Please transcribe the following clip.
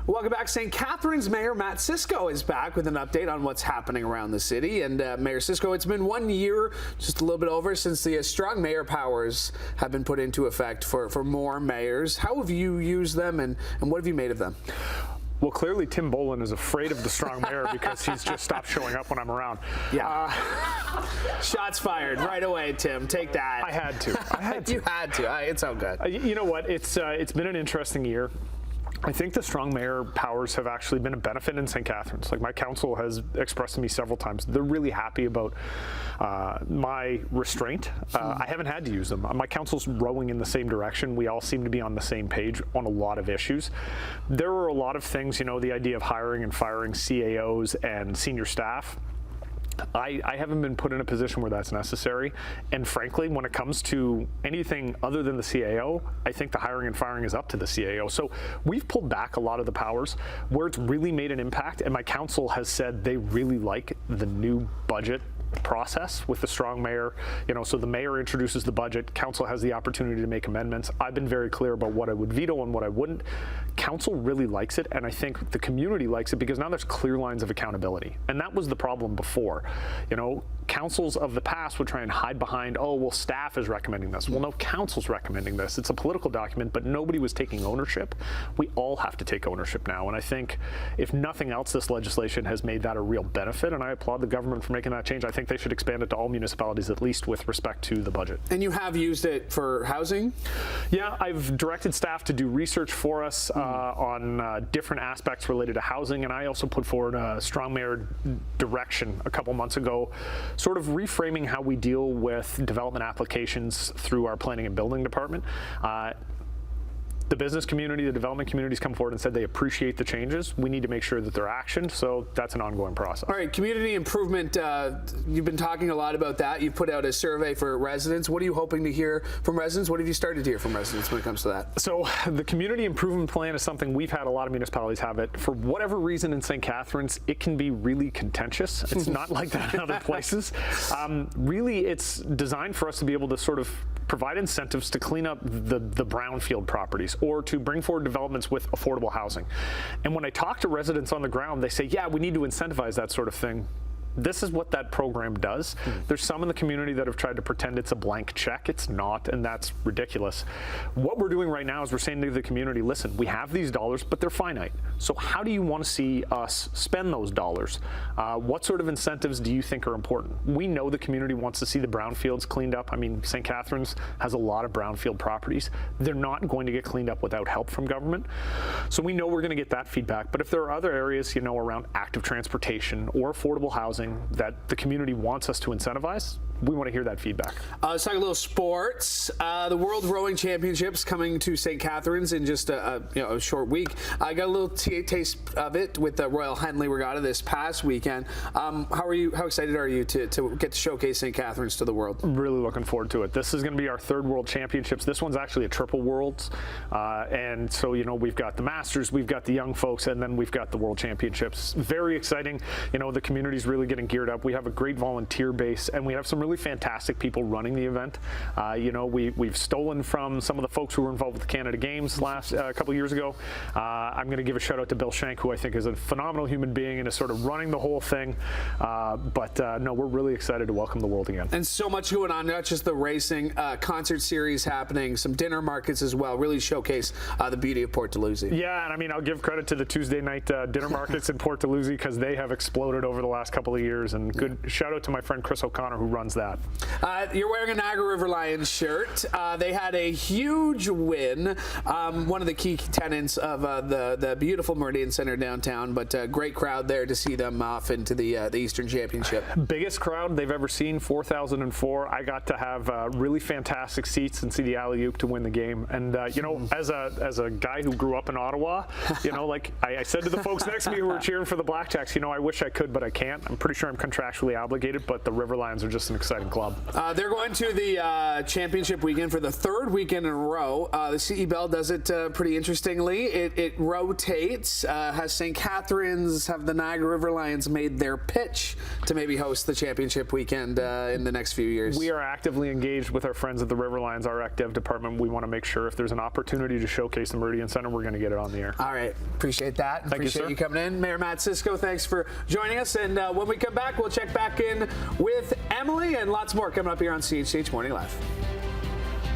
Welcome back. St. Catharines Mayor Matt Cisco is back with an update on what's happening around the city. And Mayor Cisco, it's been 1 year, just a little bit over, since the strong mayor powers have been put into effect for more mayors. How have you used them, and what have you made of them? Well, clearly Tim Bolin is afraid of the strong mayor because he's just stopped showing up when I'm around. Yeah. Shots fired right away, Tim. Take that. I had to. You had to. It's all good. You know what? It's been an interesting year. I think the strong mayor powers have actually been a benefit in St. Catharines. Like, my council has expressed to me several times, they're really happy about my restraint. I haven't had to use them. My council's rowing in the same direction. We all seem to be on the same page on a lot of issues. There were a lot of things, the idea of hiring and firing CAOs and senior staff. I haven't been put in a position where that's necessary. And frankly, when it comes to anything other than the CAO, I think the hiring and firing is up to the CAO. So we've pulled back a lot of the powers where it's really made an impact. And my council has said they really like the new budget process with the strong mayor. So the mayor introduces the budget, council has the opportunity to make amendments. I've been very clear about what I would veto and what I wouldn't. Council really likes it, and I think the community likes it because now there's clear lines of accountability. And that was the problem before. Councils of the past would try and hide behind, oh, well, staff is recommending this. Well, no, council's recommending this. It's a political document, but nobody was taking ownership. We all have to take ownership now. And I think, if nothing else, this legislation has made that a real benefit, and I applaud the government for making that change. I think they should expand it to all municipalities, at least with respect to the budget. And you have used it for housing? Yeah, I've directed staff to do research for us on different aspects related to housing, and I also put forward a strong mayor direction a couple months ago, sort of reframing how we deal with development applications through our planning and building department. The business community, the development communities come forward and said they appreciate the changes. We need to make sure that they're actioned, so that's an ongoing process. All right, community improvement, you've been talking a lot about that. You've put out a survey for residents. What are you hoping to hear from residents? What have you started to hear from residents when it comes to that? So the community improvement plan is something we've had a lot of municipalities have it. For whatever reason in St. Catharines, it can be really contentious. It's not like that in other places. Really, it's designed for us to be able to sort of provide incentives to clean up the brownfield properties or to bring forward developments with affordable housing. And when I talk to residents on the ground, they say, yeah, we need to incentivize that sort of thing. This is what that program does. There's some in the community that have tried to pretend it's a blank check. It's not, and that's ridiculous. What we're doing right now is we're saying to the community, listen, we have these dollars, but they're finite. So how do you want to see us spend those dollars? What sort of incentives do you think are important? We know the community wants to see the brownfields cleaned up. I mean, St. Catharines has a lot of brownfield properties. They're not going to get cleaned up without help from government. So we know we're going to get that feedback. But if there are other areas, around active transportation or affordable housing that the community wants us to incentivize, we want to hear that feedback. Let's talk a little sports. The World Rowing Championships coming to St. Catharines in just a short week. I got a little taste of it with the Royal Henley Regatta this past weekend. How excited are you to get to showcase St. Catharines to the world? I'm really looking forward to it. This is going to be our third World Championships. This one's actually a triple Worlds. And so, we've got the Masters, we've got the young folks, and then we've got the World Championships. Very exciting. The community's really getting geared up. We have a great volunteer base, and we have some really fantastic people running the event. We've stolen from some of the folks who were involved with the Canada Games last couple years ago. I'm going to give a shout out to Bill Shank, who I think is a phenomenal human being and is sort of running the whole thing. No, we're really excited to welcome the world again. And so much going on, not just the racing, concert series happening, some dinner markets as well, really showcase the beauty of Port Dalhousie. Yeah, and I mean, I'll give credit to the Tuesday night dinner markets in Port Dalhousie because they have exploded over the last couple of years, and good shout out to my friend Chris O'Connor who runs that. You're wearing a Niagara River Lions shirt. They had a huge win, one of the key tenants of the beautiful Meridian Center downtown, but a great crowd there to see them off into the Eastern Championship. Biggest crowd they've ever seen, 4,004. I got to have really fantastic seats and see the alley-oop to win the game. And as a guy who grew up in Ottawa, like I said to the folks next to me who were cheering for the Blackjacks, I wish I could, but I can't. I'm pretty sure I'm contractually obligated, but the River Lions are just an exciting club. They're going to the championship weekend for the third weekend in a row. The CE Bell does it pretty interestingly. It rotates. Has St. Catharines, have the Niagara River Lions made their pitch to maybe host the championship weekend in the next few years? We are actively engaged with our friends at the River Lions, our Rec Dev department. We want to make sure if there's an opportunity to showcase the Meridian Center, we're going to get it on the air. All right. Appreciate that. Appreciate you coming in. Mayor Matt Cisco, thanks for joining us. And when we come back, we'll check back in with Emily and lots more coming up here on CHCH Morning Live.